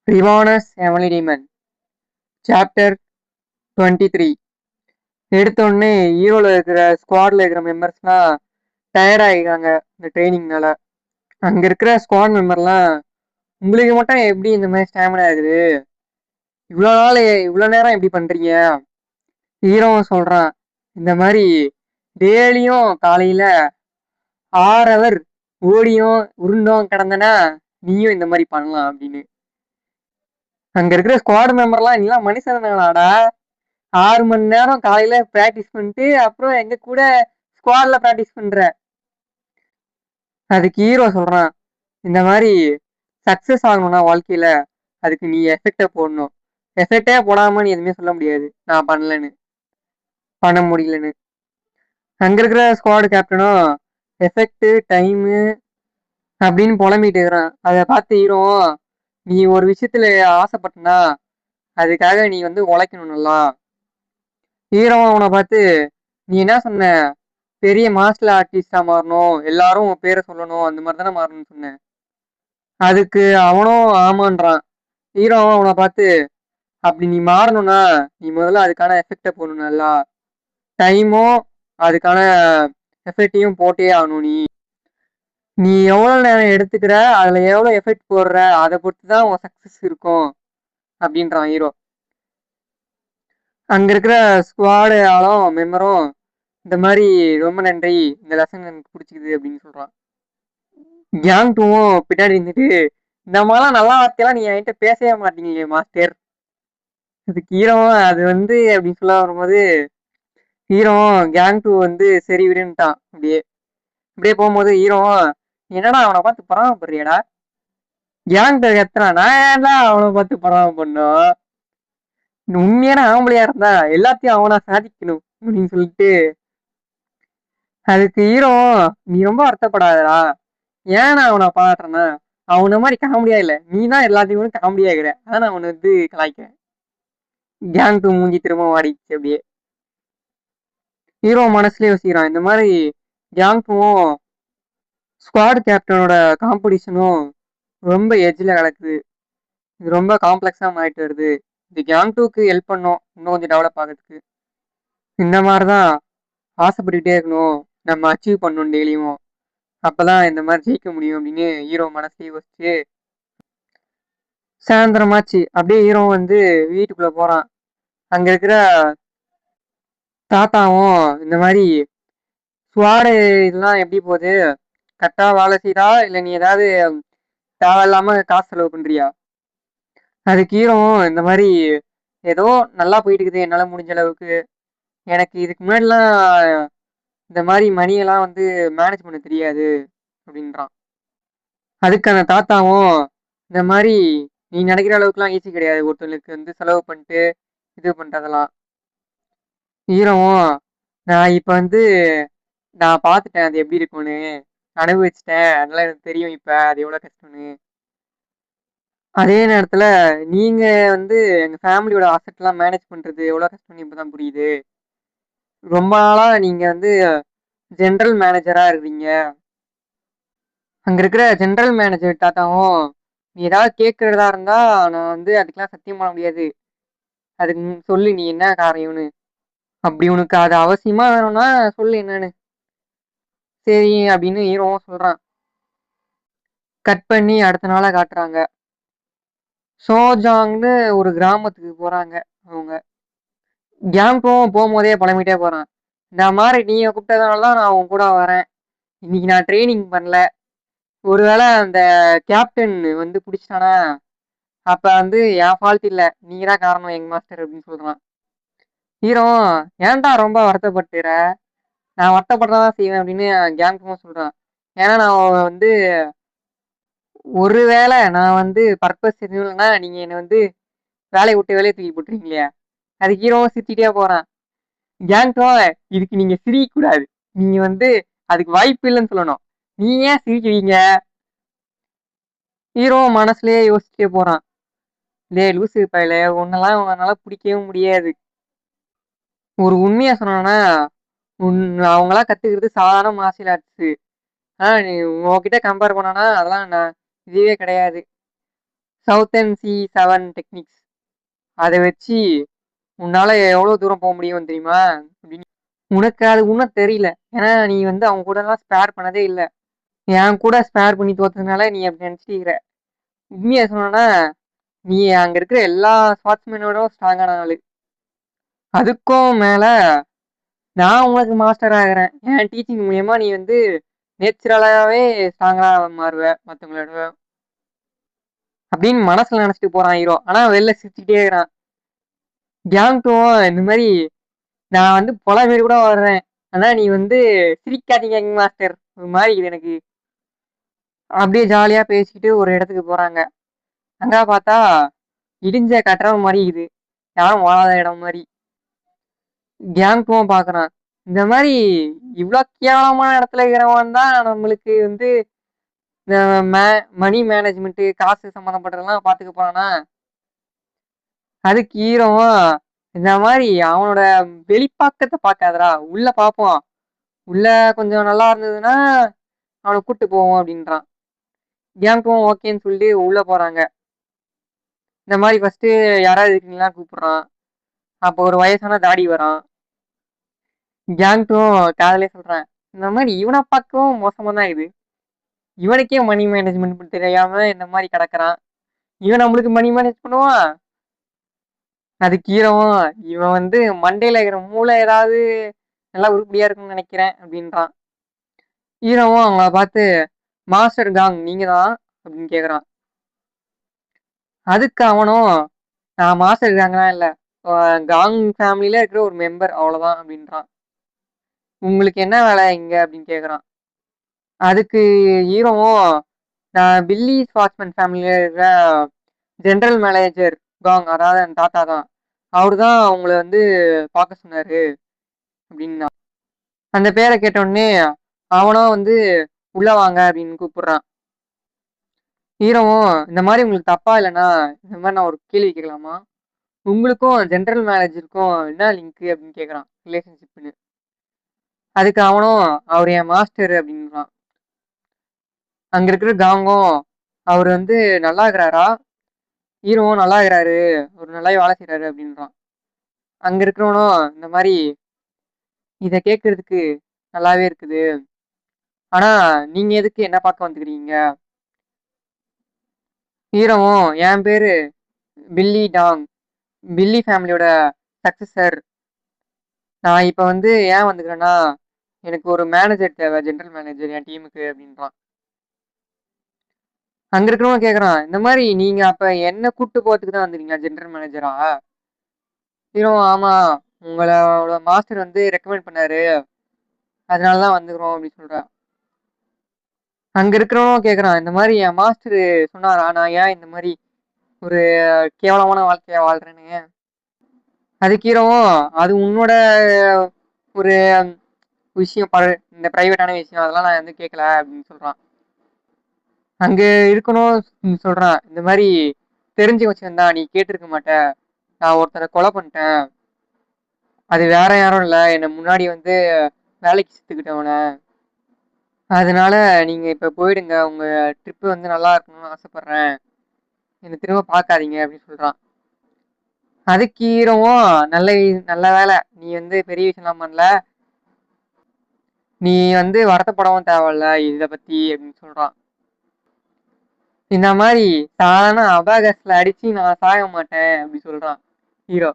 ரிவானஸ் Emily demon chapter 23. எடுத்தோடனே ஹீரோல இருக்கிற ஸ்குவாட்ல இருக்கிற மெம்பர்ஸ்லாம் டயர்ட் ஆகிக்காங்க இந்த ட்ரைனிங்னால. அங்க இருக்கிற ஸ்குவாட் மெம்பர்லாம், உங்களுக்கு மட்டும் எப்படி இந்த மாதிரி ஸ்டாமினா ஆகுது, இவ்வளோ நேரம் எப்படி பண்றீங்க? ஹீரோவும் சொல்றான், இந்த மாதிரி டெய்லியும் காலையில 6 ஹவர் ஓடியும் உருண்டும் கிடந்தனா நீயும் இந்த மாதிரி பண்ணலாம் அப்படின்னு. அங்க இருக்கிற ஸ்குவாட் மெம்பர்லாம், நீலாம் மனுஷனாடா, 6 மணி நேரம் காலையில பிராக்டிஸ் பண்ணிட்டு அப்புறம் எங்க கூட ஸ்குவாட்ல பிராக்டிஸ் பண்ற. அதுக்கு ஹீரோ சொல்றான், இந்த மாதிரி சக்சஸ் ஆகணும்னா வாழ்க்கையில அதுக்கு நீ எஃபெக்டை போடணும். எஃபெக்டே போடாம நீ எதுவுமே சொல்ல முடியாது நான் பண்ண முடியலன்னு. அங்க இருக்கிற ஸ்குவாடு கேப்டனும் எஃபெக்ட் டைமு அப்படின்னு புலம்பிட்டு இருக்கிறான். அதை பார்த்து ஹீரோ, நீ ஒரு விஷயத்துல ஆசைப்பட்டனா அதுக்காக நீ உழைக்கணும் நல்லா. ஹீரோ அவனை பார்த்து, நீ என்ன சொன்ன, பெரிய மாஸ்டர் ஆர்டிஸ்டா மாறணும், எல்லாரும் உன் பேரை சொல்லணும், அந்த மாதிரி தானே மாறணும்னு சொன்னேன். அதுக்கு அவனும் ஆமான்றான். ஹீரோ அவனை பார்த்து, அப்படி நீ மாறணும்னா நீ முதல்ல அதுக்கான எஃபெக்டை போடணும், நல்லா டைமும் அதுக்கான எஃபெக்டையும் போட்டே ஆகணும். நீ எவ்வளோ நேரம் எடுத்துக்கிற, அதுல எவ்வளோ எஃபெக்ட் போடுற, அதை பொறுத்து தான் உன் சக்சஸ் இருக்கும் அப்படின்றான் ஹீரோ. அங்க இருக்கிற ஸ்குவாடு ஆளும் மெம்பரும், இந்த மாதிரி ரொம்ப நன்றி, இந்த லெசன் எனக்கு பிடிச்சிக்குது அப்படின்னு சொல்றான். கேங் டூவும் பின்னாடி இருந்துட்டு, இந்த மாதிரிலாம் நல்ல வார்த்தையெல்லாம் நீ என்கிட்ட பேசவே மாட்டீங்க மாஸ்டர். அதுக்கு ஹீரோவும் அது அப்படின்னு சொல்ல வரும்போது, ஹீரோவும் கேங் டூ சரி விடுன்ட்டான். அப்படியே அப்படியே போகும்போது ஹீரோவும், என்னடா அவனை பார்த்து பராமப்படுறியடா, கேங் டூ எத்தனை நான் ஏன்டா அவனை பார்த்து பராம பண்ணும், உண்மையான ஆம்பளையா இருந்தா எல்லாத்தையும் அவனா சாதிக்கணும் அப்படின்னு சொல்லிட்டு. அதுக்கு ஹீரோ, நீ ரொம்ப வருத்தப்படாதடா, ஏன் நான் அவனை பாடுறேன்னா அவனை மாதிரி காமெடியா இல்லை, நீ தான் எல்லாத்தையும் காமெடியா இருக்கிற, அதான் நான் அவனை கலாய்க்கிறேன். கேங் டூ மூஞ்சி திரும்ப வாடிச்சு. அப்படியே ஹீரோ மனசுலயே யோசிக்கிறான், இந்த மாதிரி கேங் டூவும் ஸ்குவாட் கேப்டனோட காம்படிஷனும் ரொம்ப எட்ஜில் கிடக்குது, இது ரொம்ப காம்ப்ளெக்ஸா மாறிட்டு வருது, இது கேங் டூக்கு ஹெல்ப் பண்ணும் இன்னும் கொஞ்சம் டெவலப் ஆகிறதுக்கு. இந்த மாதிரிதான் ஆசைப்பட்டுக்கிட்டே இருக்கணும், நம்ம அச்சீவ் பண்ணணும் டெய்லியும், அப்பதான் இந்த மாதிரி ஜெயிக்க முடியும் அப்படின்னு ஹீரோ மனசே யோசிச்சு. சாயந்தரமாச்சு. அப்படியே ஹீரோ வீட்டுக்குள்ள போறான். அங்க இருக்கிற தாத்தாவும், இந்த மாதிரி ஸ்குவாடு இதெல்லாம் எப்படி போகுது, கரெக்டா வேலை செய்தா இல்ல நீ ஏதாவது தேவையில்லாம காசு செலவு பண்றியா? அதுக்கு ஹீரோவும், இந்த மாதிரி ஏதோ நல்லா போயிட்டு இருக்குது என்னால முடிஞ்ச அளவுக்கு, எனக்கு இதுக்கு முன்னாடிலாம் இந்த மாதிரி மணியெல்லாம் மேனேஜ் பண்ண தெரியாது அப்படின்றான். அதுக்கு அந்த தாத்தாவும், இந்த மாதிரி நீ நினைக்கிற அளவுக்குலாம் ஈஸி கிடையாது ஒருத்தங்களுக்கு செலவு பண்ணிட்டு இது பண்றதெல்லாம். ஹீரோவும், நான் இப்ப நான் பார்த்துட்டேன் அது எப்படி இருக்கும்னு, அனுபவிச்சிட்டேன், அதனால எனக்கு தெரியும் இப்ப அது எவ்வளவு கஷ்டம்னு. அதே நேரத்துல நீங்க எங்க ஃபேமிலியோட அசெட் எல்லாம் மேனேஜ் பண்றது எவ்வளவு கஷ்டம்னு இப்பதான் புரியுது. ரொம்ப நாளா நீங்க ஜெனரல் மேனேஜரா இருக்கீங்க. அங்க இருக்கிற ஜெனரல் மேனேஜர் தாத்தாவும், நீ ஏதாவது கேட்கறதா இருந்தா நான் அதுக்கெல்லாம் சத்தியம் பண்ண முடியாது, அதுக்கு சொல்லு நீ என்ன காரியம்னு, அப்படி உனக்கு அது அவசியமா வேணும்னா சொல்லு என்னன்னு. சரி அப்படின்னு ஹீரோவும் சொல்றான். கட் பண்ணி அடுத்த நாளா காட்டுறாங்க. ஷோஜாங்னு ஒரு கிராமத்துக்கு போறாங்க அவங்க. கேங்கும் போகும்போதே புலம்பிட்டே போறான், இந்த மாதிரி நீங்க கூப்பிட்டதுனாலதான் நான் உன் கூட வரேன், இன்னைக்கு நான் ட்ரைனிங் பண்ணல, ஒருவேளை அந்த கேப்டன் பிடிச்சிட்டானா அப்ப என் ஃபால்ட் இல்ல, நீங்க தான் காரணம் எங்க மாஸ்டர் அப்படின்னு சொல்றான். ஹீரோ, ஏன்டா ரொம்ப வருத்தப்பட்டுற, நான் வருத்தப்படதான் செய்வேன் அப்படின்னு கேங்கும் சொல்றான். ஏன்னா நான் ஒருவேளை நான் பர்பஸ் எதுவும் இல்லைன்னா நீங்க என்ன வேலையை விட்டு வேலையை தூக்கி போட்டுருங்க இல்லையா. அது ஹீரோவும் சிரிச்சிட்டே போறான். கேங்டோ, இதுக்கு நீங்க சிரிக்க கூடாது, நீங்க அதுக்கு வாய்ப்பு இல்லைன்னு சொல்லணும், நீ ஏன் சிரிக்கிறீங்க? ஹீரோ மனசுலயே யோசிச்சுட்டே போறான். டே லூசு பையல, உன்னெல்லாம் உன்னால பிடிக்கவே முடியாது. ஒரு உண்மையா சொன்னா அவங்களாம் கத்துக்கிறது சாதாரண மார்ஷியல் ஆர்ட்ஸ், ஆனா நீ உங்ககிட்ட கம்பேர் பண்ணனா அதெல்லாம் நான் இதுவே கிடையாது. சவுத்தன் C7 டெக்னிக்ஸ் அதை வச்சு உன்னால எவ்வளவு தூரம் போக முடியும் தெரியுமா அப்படின்னு. உனக்கு அது இன்னும் தெரியல, ஏன்னா நீ வந்து அவங்க கூட எல்லாம் ஸ்பேர் பண்ணதே இல்லை. என் கூட ஸ்பேர் பண்ணி தோத்ததுனால நீ அப்படி நினைச்சிட்டு. உண்மையா சொன்னா நீ அங்க இருக்கிற எல்லா ஸ்பாட்ஸ்மேனோட ஸ்ட்ராங்கான ஆளு. அதுக்கும் மேல நான் உனக்கு மாஸ்டர் ஆகிறேன். என் டீச்சிங் மூலியமா நீ வந்து நேச்சுரலாவே ஸ்ட்ராங்கா மாறுவ மற்றவங்களோட அப்படின்னு மனசுல நினைச்சிட்டு போறான் ஹீரோ. ஆனா வெளில சிரிச்சுக்கிட்டே இருக்கிறான். கேங்டும் இந்த மாதிரி நான் வந்து பல பேர் கூட வர்றேன், ஆனா நீ வந்து சிரிக்காதீங்க மாஸ்டர் ஒரு மாதிரி இது எனக்கு. அப்படியே ஜாலியா பேசிக்கிட்டு ஒரு இடத்துக்கு போறாங்க. அங்க பார்த்தா இடிஞ்ச கட்டுற மாதிரி இது, யாரும் வாழாத இடம் மாதிரி. கேங்கும் பாக்குறான், இந்த மாதிரி இவ்வளவு கேவலமான இடத்துல இருக்கிறவன் தான் நம்மளுக்கு வந்து இந்த மணி மேனேஜ்மெண்ட் காசு சம்மந்தப்பட்டதெல்லாம் பாத்துக்க போறானா. அதுக்கு ஹீரோவும் இந்த மாதிரி அவனோட வெளிப்பாக்கத்தை பார்க்காதடா, உள்ள பார்ப்போம், உள்ள கொஞ்சம் நல்லா இருந்ததுன்னா அவனை கூட்டு போவோம் அப்படின்றான். கேங்கும் ஓகேன்னு சொல்லிட்டு உள்ள போறாங்க. இந்த மாதிரி ஃபர்ஸ்ட் யாராவது இருக்கீங்களா கூப்பிடுறான். அப்போ ஒரு வயசான தாடி வரான். கேங்டும் காதலே சொல்றான், இந்த மாதிரி இவனை பார்க்கவும் மோசமா தான் இது, இவனுக்கே மணி மேனேஜ்மெண்ட் தெரியாம இந்த மாதிரி கிடக்குறான், இவன் நம்மளுக்கு மணி மேனேஜ் பண்ணுவான். அதுக்கு ஹீரோவும் இவன் வந்து மண்டையில இருக்கிற மூளை ஏதாவது நல்லா உருப்படியா இருக்குன்னு நினைக்கிறேன் அப்படின்றான். ஹீரோவும் அவங்கள பார்த்து மாஸ்டர் காங் நீங்க தான் அப்படின்னு கேக்குறான். அதுக்கு அவனும் நான் மாஸ்டர் காங்லாம் இல்ல, காங் ஃபேமிலியில இருக்கிற ஒரு மெம்பர் அவ்வளவுதான் அப்படின்றான். உங்களுக்கு என்ன வேலை இங்க அப்படின்னு கேக்குறான். அதுக்கு ஹீரோவும் நான் பில்லி ஸ்வாட்ஸ்மேன் ஃபேமிலியில இருக்கிற ஜெனரல் மேனேஜர் காங், அதாவது என் தாத்தா தான், அவரு தான் அவங்கள வந்து பார்க்க சொன்னாரு அப்படின்னா. அந்த பேரை கேட்டோடனே அவனும் வந்து உள்ள வாங்க அப்படின்னு கூப்பிடுறான். ஹீரோவும் இந்த மாதிரி உங்களுக்கு தப்பா இல்லைன்னா இந்த மாதிரி நான் ஒரு கேள்வி கேட்கலாமா, உங்களுக்கும் ஜெனரல் மேனேஜருக்கும் என்ன லிங்க் அப்படின்னு கேட்குறான், ரிலேஷன்ஷிப்னு. அதுக்கு அவனும் அவர் என் மாஸ்டர் அப்படின்றான். அங்க இருக்கிற காங்கும் அவர் வந்து நல்லா இருக்கிறாரா, ஹீரோவும் நல்லா இருக்கிறாரு, ஒரு நல்லா வேலை செய்யறாரு அப்படின்றான். அங்க இருக்கிறவனும் இந்த மாதிரி இதை கேட்கறதுக்கு நல்லாவே இருக்குது, ஆனா நீங்க எதுக்கு என்ன பார்க்க வந்துக்கிறீங்க. ஹீரோவும் என் பேரு பில்லி டாங், பில்லி ஃபேமிலியோட சக்சஸர், நான் இப்ப வந்து ஏன் வந்துக்கிறேன்னா எனக்கு ஒரு மேனேஜர் தேவை, ஜெனரல் மேனேஜர் என் டீமுக்கு அப்படின்றான். அங்க இருக்கிறவங்க கேக்குறான், இந்த மாதிரி நீங்க அப்ப என்ன கூட்டு போறதுக்கு தான் வந்துருக்கீங்களா ஜெனரல் மேனேஜரா. ஹீரோ ஆமா, உங்களோட மாஸ்டர் வந்து ரெக்கமெண்ட் பண்ணாரு, அதனாலதான் வந்துக்கிறோம் அப்படின்னு சொல்றான். அங்க இருக்கிறவனும் கேக்குறான், இந்த மாதிரி என் மாஸ்டர் சொன்னாரா நான் ஏன் இந்த மாதிரி ஒரு கேவலமான வாழ்க்கைய வாழ்றேன்னு. அதுக்கு ஹீரோவும் அது உன்னோட ஒரு விஷயம், இந்த பிரைவேட்டான விஷயம், அதெல்லாம் நான் வந்து கேட்கல அப்படின்னு சொல்றான். அங்க இருக்கணும் சொல்றான், இந்த மாதிரி தெரிஞ்சு வச்சிருந்தா நீ கேட்டிருக்க மாட்ட, நான் ஒருத்தரை கொலை பண்ணிட்டேன், அது வேற யாரும் இல்ல, என்னை முன்னாடி வந்து வேலைக்கு செத்துக்கிட்டவன, அதனால நீங்க இப்ப போயிடுங்க, உங்க ட்ரிப்பு வந்து நல்லா இருக்கணும்னு ஆசைப்படுறேன், என்னை திரும்ப பார்க்காதீங்க அப்படின்னு சொல்றான். அதுக்கு ஹீரோவும் நல்ல நல்ல வேலை, நீ வந்து பெரிய விஷயம்லாம் பண்ணல, நீ வந்து வருத்தப்படவும் தேவையில்ல இத பத்தி அப்படின்னு சொல்றான். இந்த மாதிரி சாதாரண அபாகஸ்ல அடிச்சு நான் சாக மாட்டேன் அப்படி சொல்றான் ஹீரோ.